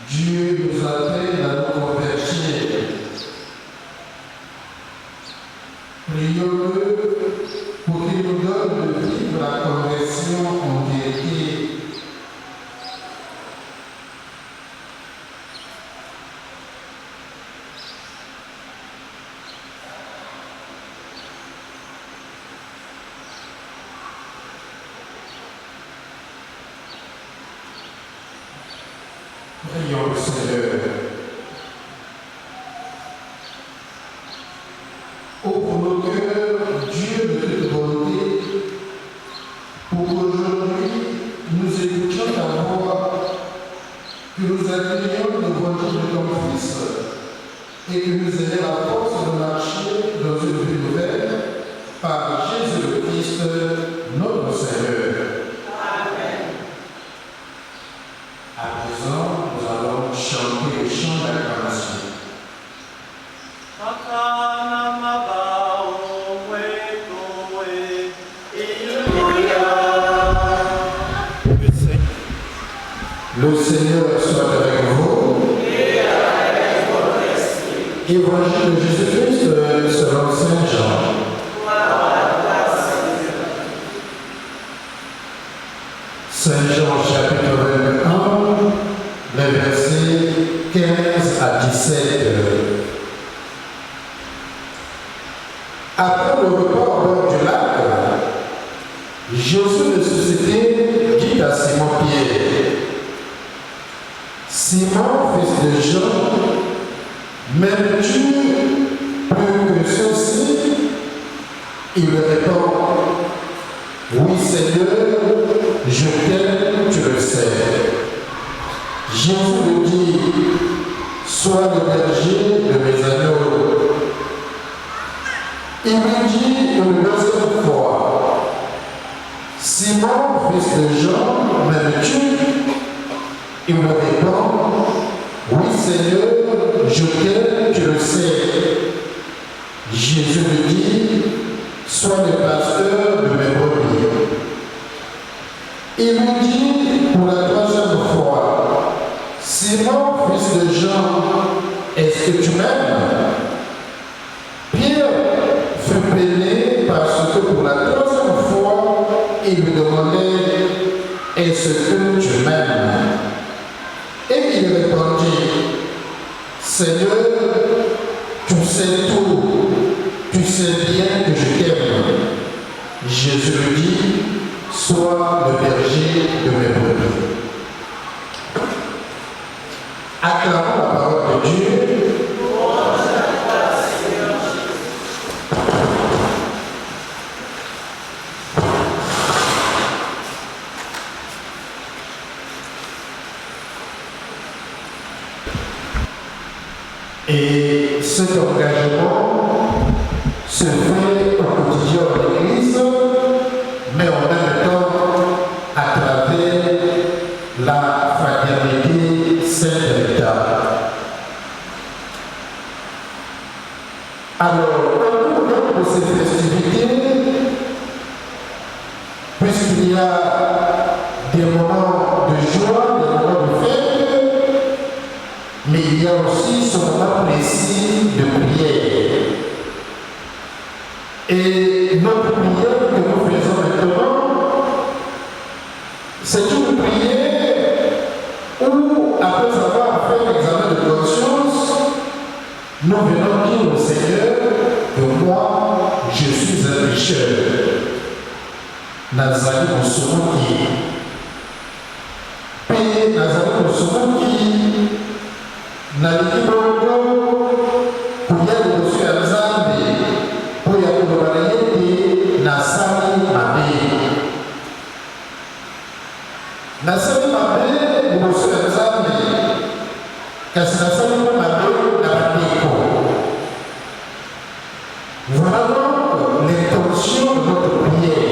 Dieu nous appelle à nous convertir. Prions-le pour qu'il nous donne de vivre la conversion en vérité. Prions le Seigneur. Ouvre nos cœurs, Dieu de toute bonté, pour qu'aujourd'hui nous écoutions ta voix, que nous accueillions le bonjour de ton Fils et que nous ayons la force de marcher dans une vie nouvelle par Jésus le Christ, notre Seigneur. Amen. À présent, nous allons chanter le chant d'acclamation. Le Seigneur soit avec vous. Et avec votre esprit. Évangile de Jésus-Christ selon Saint Jean. Saint Jean chapitre 21, les versets 15 à 17. Après le repas au bord du lac, Jésus ressuscité dit à Simon-Pierre: Simon, fils de Jean, m'aimes-tu plus que ceci? Il répond: Oui, Seigneur, je t'aime, tu le sais. Jésus lui dit: Sois le berger de mes agneaux. Il lui dit une deuxième fois: Simon, fils de Jean, m'aimes-tu? Il me répond: Oui, Seigneur, je t'aime, tu le sais. Jésus lui dit: Sois le pasteur de mes brebis. Il lui dit pour la troisième fois: Simon, fils de Jean, est-ce que tu m'aimes? Pierre fut peiné parce que pour la troisième fois, il lui demandait: Est-ce que tu m'aimes? Et il répondit: Seigneur, tu sais tout, tu sais bien que je t'aime. Jésus lui dit: Sois le berger de mes brebis. Acclamons la parole de Dieu. Et cet engagement se fait au quotidien de l'Église, mais en même temps à travers la fraternité Saint-État. Alors, au cours de ces festivités, puisqu'il y a des moments de joie, des moments de fête, mais il y a aussi ce moment précis de prière. Et notre prière que nous faisons maintenant, c'est une prière où, après avoir fait l'examen de conscience, nous venons dire au Seigneur que moi, je suis un pécheur. Nazali Moussoumouki. Puis Nazali Moussoumouki. Naliki Bongo. Kuya de Monsieur Alzambi. Kuya Kudobalayeti. Nasali Mabe. Nasali Mabe, Monsieur Alzambi. Kasi Nasali Mabe, Nabadeko. Voilà donc l'intention de notre prière.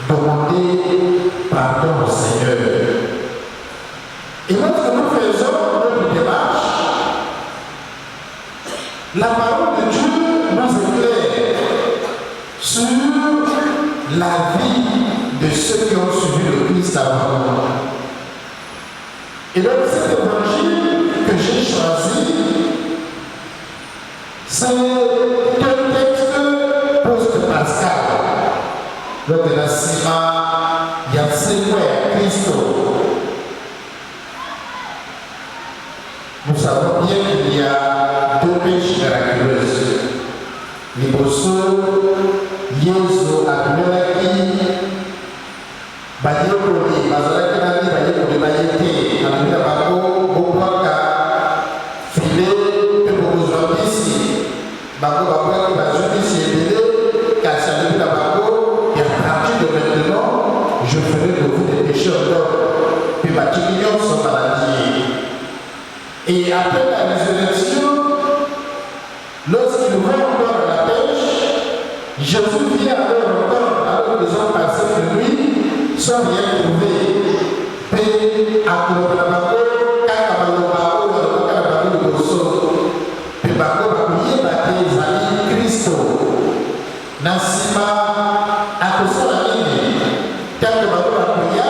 Demander pardon au Seigneur. Et lorsque nous faisons notre démarche, la parole de Dieu nous éclaire sur la vie de ceux qui ont suivi le Christ avant nous. Et donc cet évangile que j'ai choisi, c'est un texte post-pascal. Donc la Sima, il y a Seigneur Christ. Nous savons bien qu'il y a deux pêches miraculeuses. Les bossos, Yesu Abdulaki, Bayekoli, Bazalaki Nani, Bayekoli, Bayete, Anamina Bako, Bokwaka, Filé, Pebozwabisi, Bako Bakwaki, Bazwabisi, Ebele, Kassalemi Bako, et à partir de maintenant, je ferai de vous des pécheurs d'or. Puis ma millions sont maladie. Et après la résurrection, lorsqu'ils vont encore à la pêche, Jésus vient alors encore qu'ils ont passé de nuit sans rien trouver. Puis à Kolobako, Kakabalobako, Kalabako de Bosso, puis Bako Bakuye Bate Zali Christo, Nassima, Akosala Nini, Kakabako Bakuya,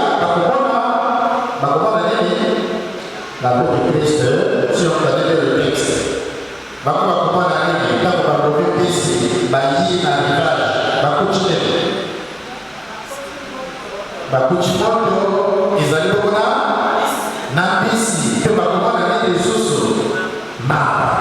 Bakobana Nini, la peau de Christ, si on connaît le texte. Bako Bakobana Nini, Kakabako Bisi, Bayi, Arrivage, Bako Chine. Bakuchimoto, Izalibona, Nabisi, que Bakomana Nini Soso, Mapa.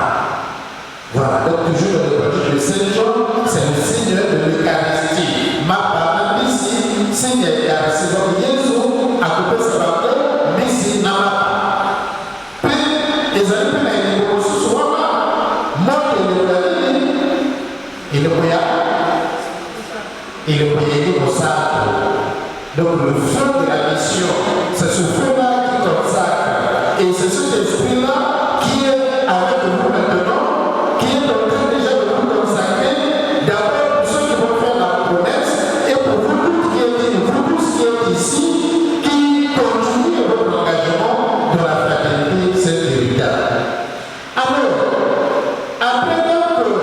Voilà, donc toujours dans le projet de Saint Jean, c'est le signe de l'Eucharistie. Mapa, Nabisi, signe d'Eucharistie. Donc Jésus a coupé sa parole, Bisi, Namapa. Puis, Izalibona, il est beaucoup souvent, moi, il est voyage, il est voyage au sacre. Donc le feu de la mission, c'est ce feu-là qui consacre. Et c'est cet esprit-là qui est avec vous maintenant, qui est en train déjà de vous consacrer, d'abord pour ceux qui vont faire la promesse, et pour vous tous qui êtes ici, qui continuez votre engagement dans la fraternité Saint-Héritage. Alors, après donc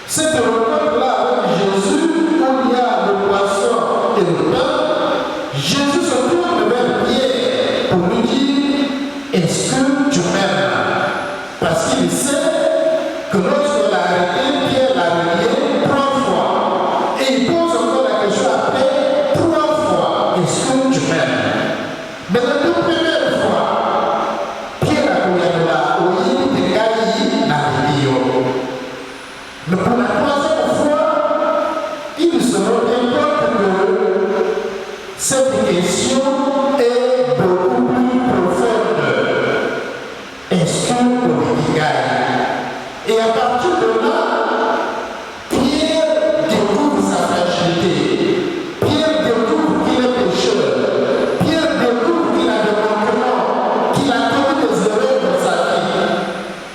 cette rencontre-là avec Jésus, où il y a le poisson et le pain, Jésus se tourne vers Pierre pour lui dire: est-ce que tu m'aimes? Parce qu'il sait que lorsqu'il a arrêté, Pierre l'a relié 3 fois. Et il pose encore la question après 3 fois: est-ce que tu m'aimes? Mais la toute première fois, Pierre a dit là, oui, tu gagnes la vidéo. Mais pour la 3e fois, il se rend compte que cette question est beaucoup plus profonde. Est-ce qu'on gagne? Et à partir de là, Pierre découvre sa fragilité. Pierre découvre qu'il est pécheur. Pierre découvre qu'il a des manquements, qu'il a commis des erreurs dans sa vie.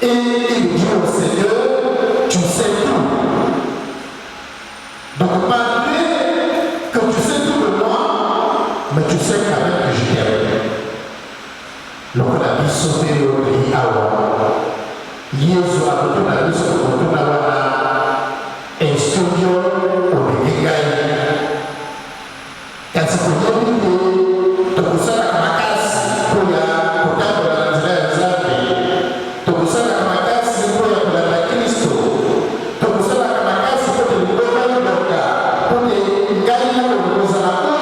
Et il dit au Seigneur: tu sais tout. Donc malgré que tu sais tout de moi, mais tu sais quand même que je t'aime. Donc on a dit sauver le pays à Awa. Yesu a tout la vie sur le tour d'Awana. Et studio au Bégaï. Quand c'est pour dire que tu sais la Kamakasi pour la Kotako la Nazareth Zafi. Tu sais la Kamakasi pour la Christo. Tu sais la Kamakasi pour le gouvernement pour les gagnants de Rosalako.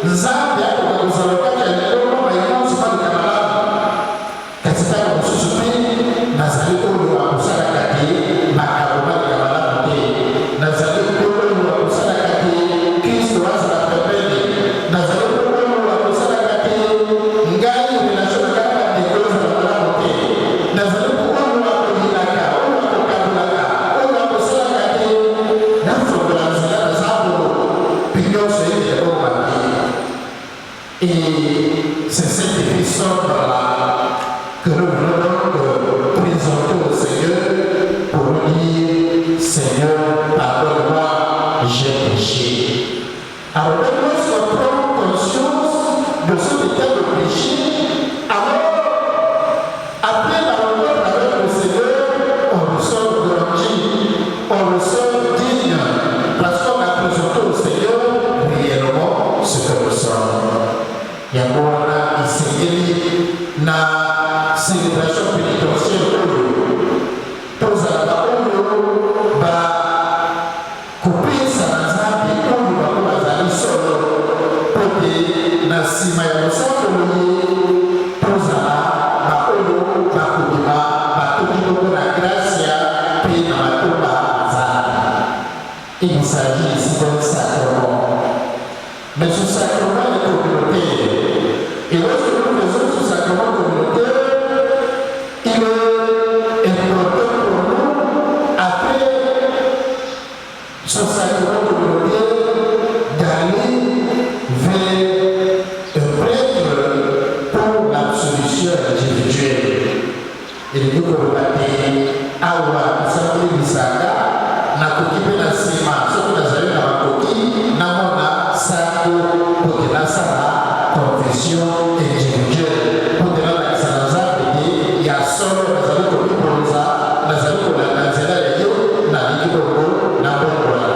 Zambia kwa kuzalokata ndio maana sema ni kama katika kususupi na zaliko wa kusala kati makaroma kama te na zaliko wa kusala kati Kristo waza pembeni na zaliko wa kusala kati ngai ninashoka kama nikoza na te na zaliko wa kuilaka au kukabulaka au kusala kati na sokola zala zabo pinyoso ile ya Roma. Et c'est cette épisode-là que nous voulons présenter au Seigneur pour lui dire: Seigneur, pardonne-moi, j'ai péché. Alors, lorsqu'on prend conscience de ce état de péché, alors, après la rencontre avec le Seigneur, on le sort grandi, on le sort digne, parce qu'on a présenté au Seigneur réellement ce que nous sommes. Yang kopesa na nzambe oyo bango bazali solo mpo te na nsima ya mosakolo ye tozala baoyo bakobima batoki bongo na gracia mpe na matomba nzambe. Il s'agit ici d'un sacrement. Mais ce sacrement est communautaire. Et lorsque nous faisons ce sacrement communautaire, il est important pour nous, après ce sacrement communautaire, d'aller vers un prêtre pour l'absolution individuelle. Et nous pouvons dire, Awa, Samuel Misaka, nakoki mpe na nsima soki nazali na bakoki namona sango mpo te nasala confession individuelle mpo te nalakisa na nzambe te ya solo nazali komibonza nazali kolanda nzela ya yo nalingi bongo na bongola.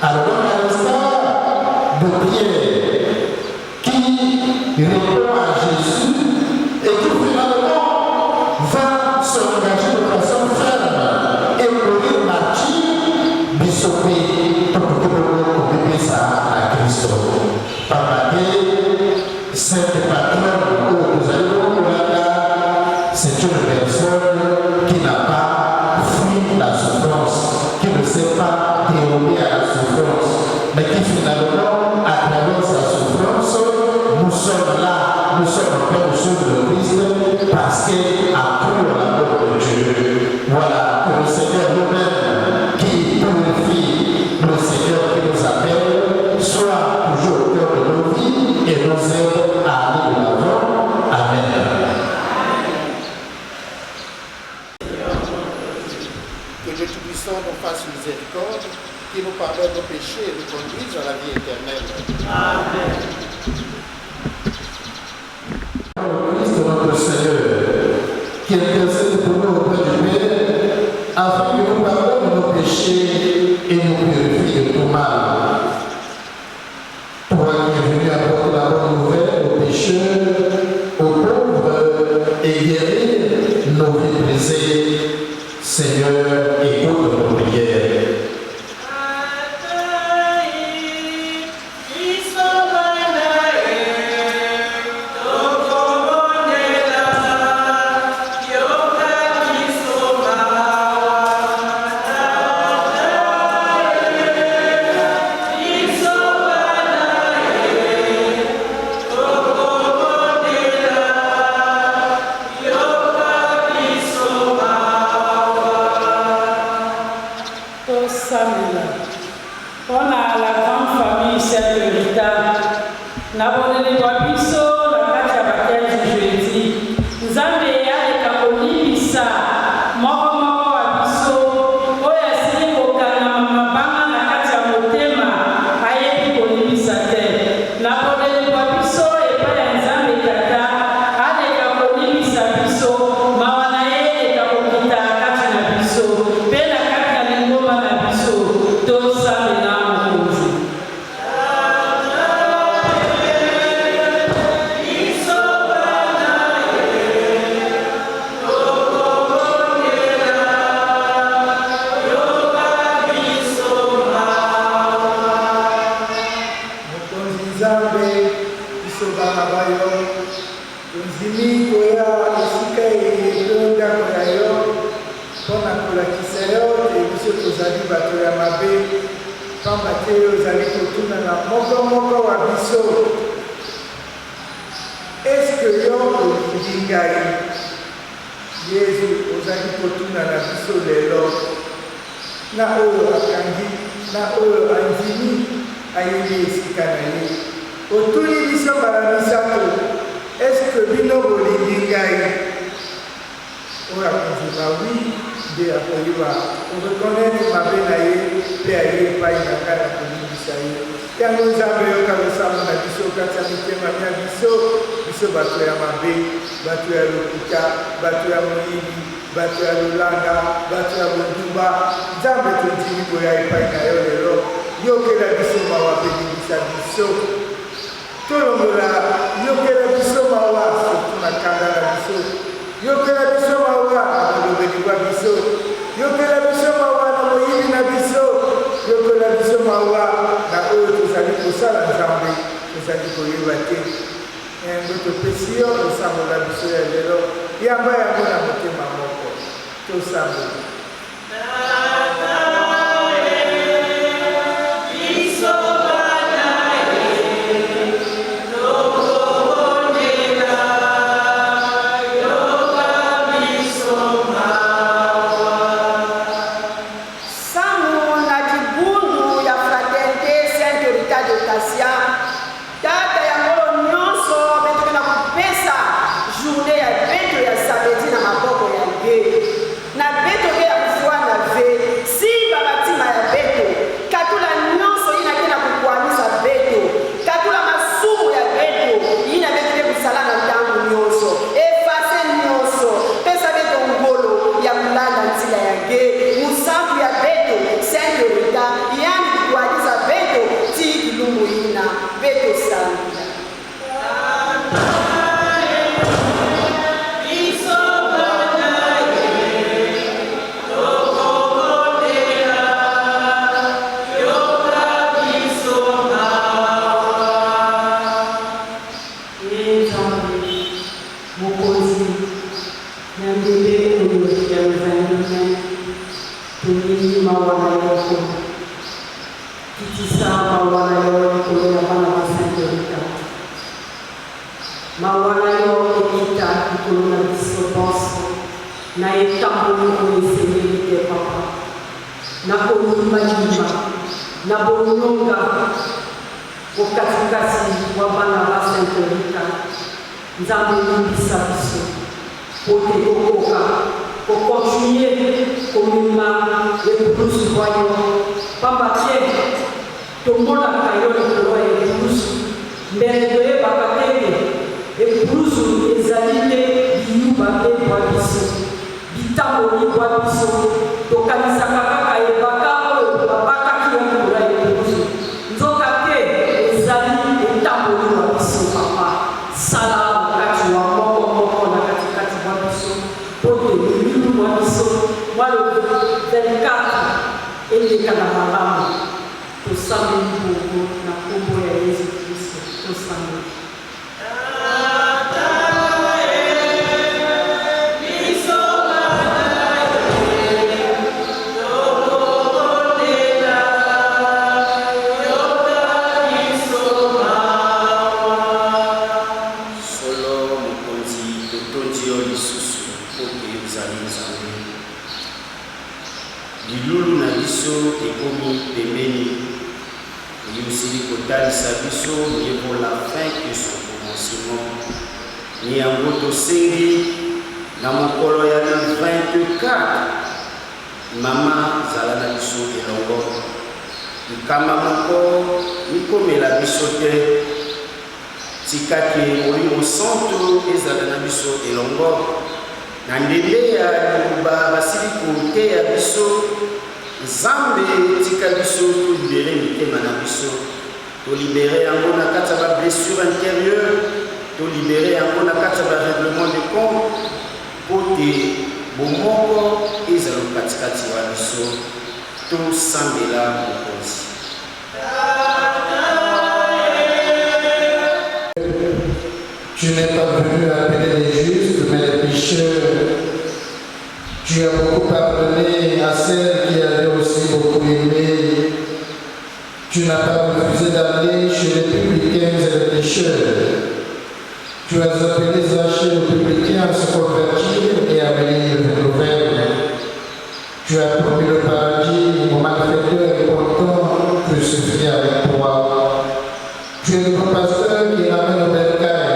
Alors donc à l'instar de Pierre qui répond à Jésus et qui finalement va s'engager de façon ferme et mourir martyr bisope tokoki bongo kopepesa na Kristo. Pambate cette patronne oyo tozali bongo kolanda, c'est une personne qui n'a pas fui la souffrance, qui ne s'est pas dérobée à la souffrance, mais qui finalement, à travers sa souffrance, nous sommes là, nous sommes en pleine chose de Christ parce qu'elle a cru au l'amour de Dieu. Voilà, que le Seigneur nous-mêmes qui purifie, le Seigneur qui nous appelle, soit toujours au cœur de nos vies et nous aide à aller de l'avant. Amen. Que Dieu Tout-Puissant nous fasse miséricorde, qui nous pardonne nos péchés et nous conduise à la vie éternelle. Amen. Christ notre Seigneur, qui intercède pour nous auprès du Père, afin que nous pardonne nos péchés et nous purifie de tout mal. Toi qui es venu apporter la bonne nouvelle aux pécheurs, aux pauvres et guérir nos vies brisées, Seigneur, écoute nos prières. Yo que la biso mawa na moyini na biso, yo que la mawa na oyo tozali kosala nzambe tozali koyeba te yango topesi yo kosambola biso ya lelo yamba yango na motema moko tosambola. Tu n'es pas venu appeler les justes, mais les pécheurs. Tu as beaucoup pardonné à celles qui avaient aussi beaucoup aimé. Tu n'as pas refusé d'aller chez les publicains et les pécheurs. Tu as appelé Zachée le publicain à se convertir et à venir le nouvelle. Tu as promis le paradis aux malfaiteurs et pourtant crucifié avec toi. Tu es le bon pasteur qui ramène au bercail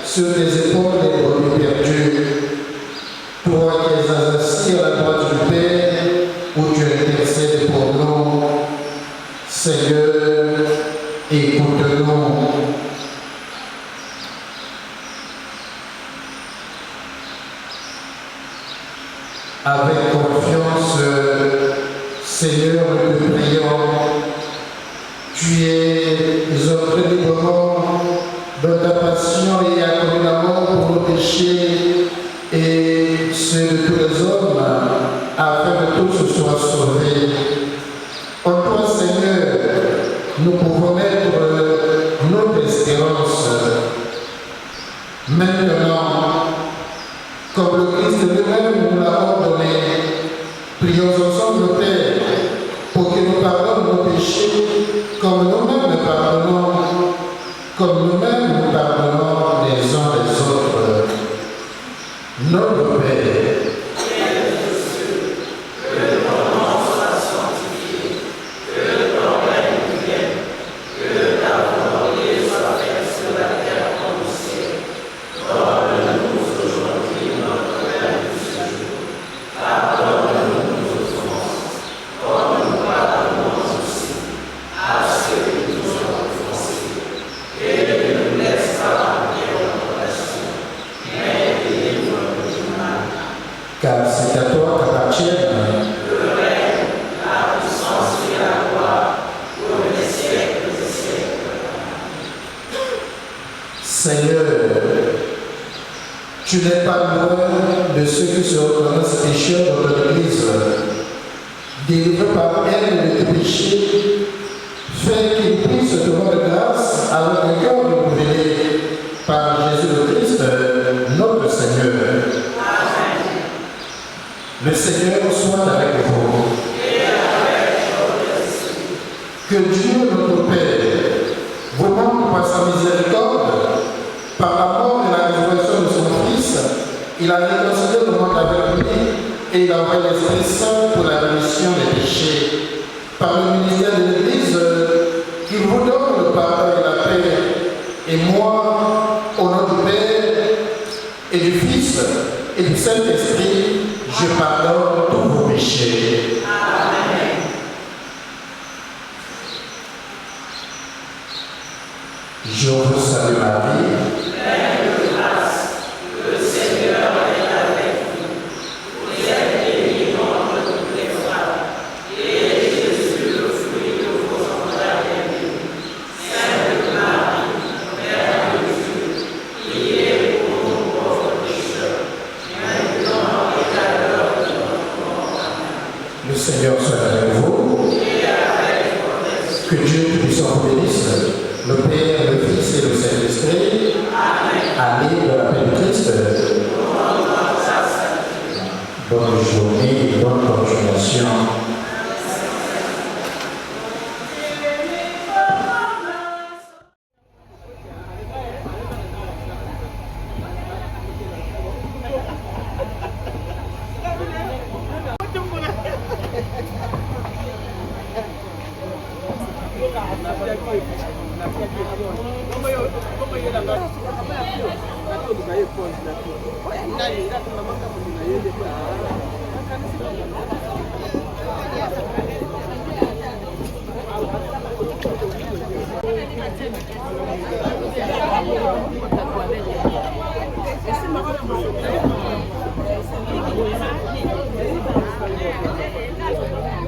sur tes épaules les brebis perdues. Toi qui es assis à la droite du Père, où tu intercèdes pour nous, Seigneur, écoute-nous. Avec confiance, Seigneur, nous te prions. Tu es entré librement dans ta passion et as connu la mort pour nos péchés et ceux de tous les hommes, afin que tous soient sauvés. En toi, Seigneur, nous pouvons mettre notre espérance maintenant, comme le Christ lui-même nous l'a ordonné. Prions ensemble, Père, pour que nous pardonne nos péchés, comme nous-mêmes nous pardonnons les uns les autres. Notre Père, car c'est à toi qu'appartiennent le règne, la puissance et la gloire pour les siècles des siècles. Seigneur, tu n'es pas loin de ceux qui se reconnaissent pécheurs dans ton Église. Délivre par elle de tes péchés, fais qu'ils puissent te rendre grâce avec un cœur renouvelé par Jésus le Christ, notre Seigneur. Le Seigneur soit avec vous. Et avec votre esprit. Que Dieu, notre Père, vous montre par sa miséricorde, par la mort et la résurrection de son Fils, il a réconcilié le monde avec lui et il a envoyé l'Esprit Saint pour la rémission des péchés. Par le ministère de l'Église, qu'il vous donne le pardon et la paix. Et moi, au nom du Père et du Fils et du Saint-Esprit, je pardonne tous vos péchés. Amen. Je vous salue Marie, pleine de grâce, le Seigneur est avec vous. Vous êtes bénie entre toutes les femmes, et Jésus, le fruit de vos entrailles, est béni. Sainte Marie, Mère de Dieu, priez pour nous pauvres pécheurs, maintenant et à l'heure de notre mort. Amen. Le Seigneur soit avec vous. Et avec votre esprit. Que Dieu Tout-Puissant vous bénisse, le Père, le Fils et le Saint-Esprit. Amen. Allez de la paix du Christ. Bonne journée et bonne continuation.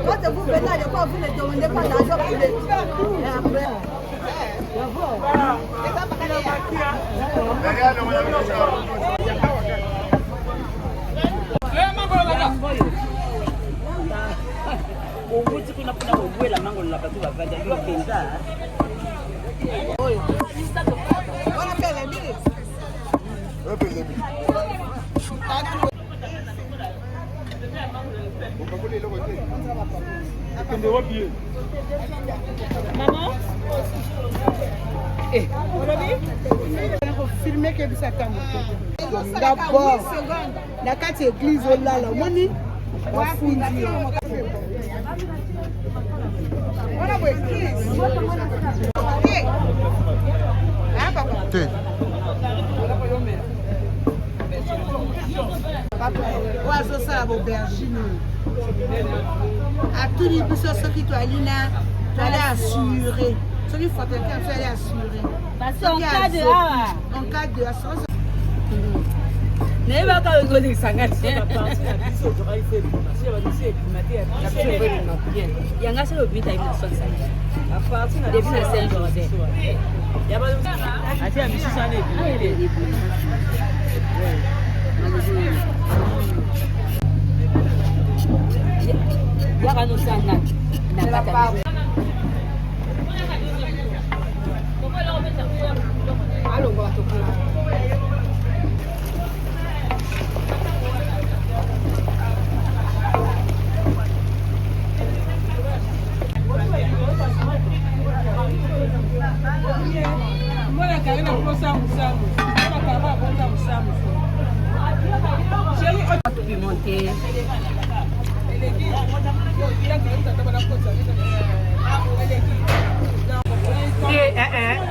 Quand vous venez à l'école, vous ne demandez pas d'argent pour les... Et après... Maman? Eh, filmer que ça d'abord, la carte église là, la money, on fundi. Oiseau ça aubergine. À tous les bus ceux qui tu allais là, tu allais assurer. Ceux qui font quelqu'un, tu allais assurer. Parce qu'en cas de en cas de assurance. Ne va pas rigoler ça gâte. Il y a un seul but à une personne ça. À partir de depuis la Saint-Joseph. Il y a pas de ça. À mission ça n'est Il y a un autre ça n'a pas. Pimenté.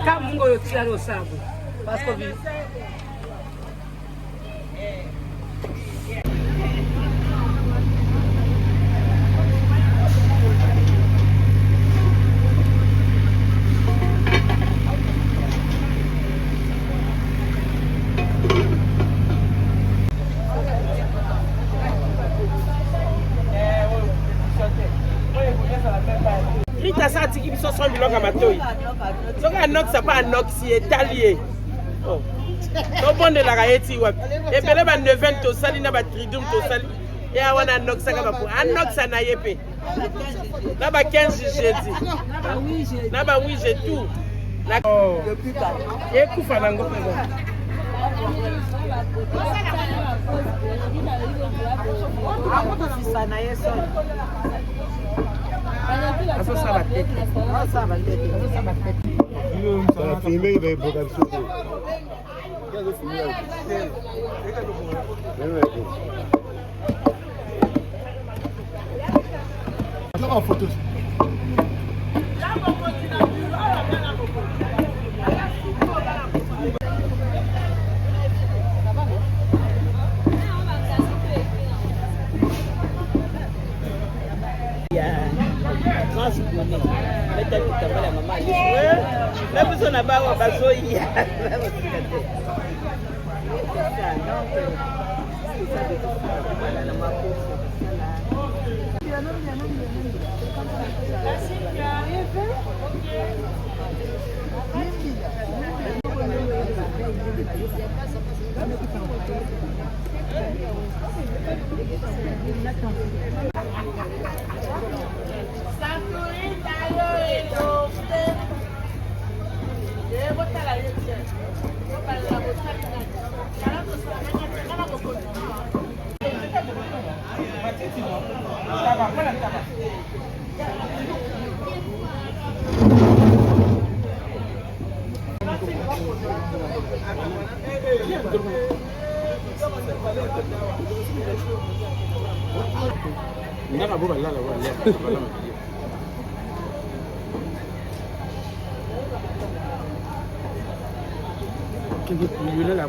Quand vous tirez au sable, parce que Rita ça tiki biso son bilonga matoi. Soka nok ça pas nok si étalé. Oh. To bonde la gaeti wa. E pele ba 9 to sali na ba tridum to sali. E awana nok ça ka ba pour. An nok ça na yepe. Na ba 15 jeudi. Na ba oui j'ai tout. La depuis quand. E kufa na ngoko ngo. ça na yeso. Eso sabatete. Non, ça va tête. Ça va tête. Ça va filmer, il va y avoir des choses. En photo. La personne n'a pas besoin. Qui veut la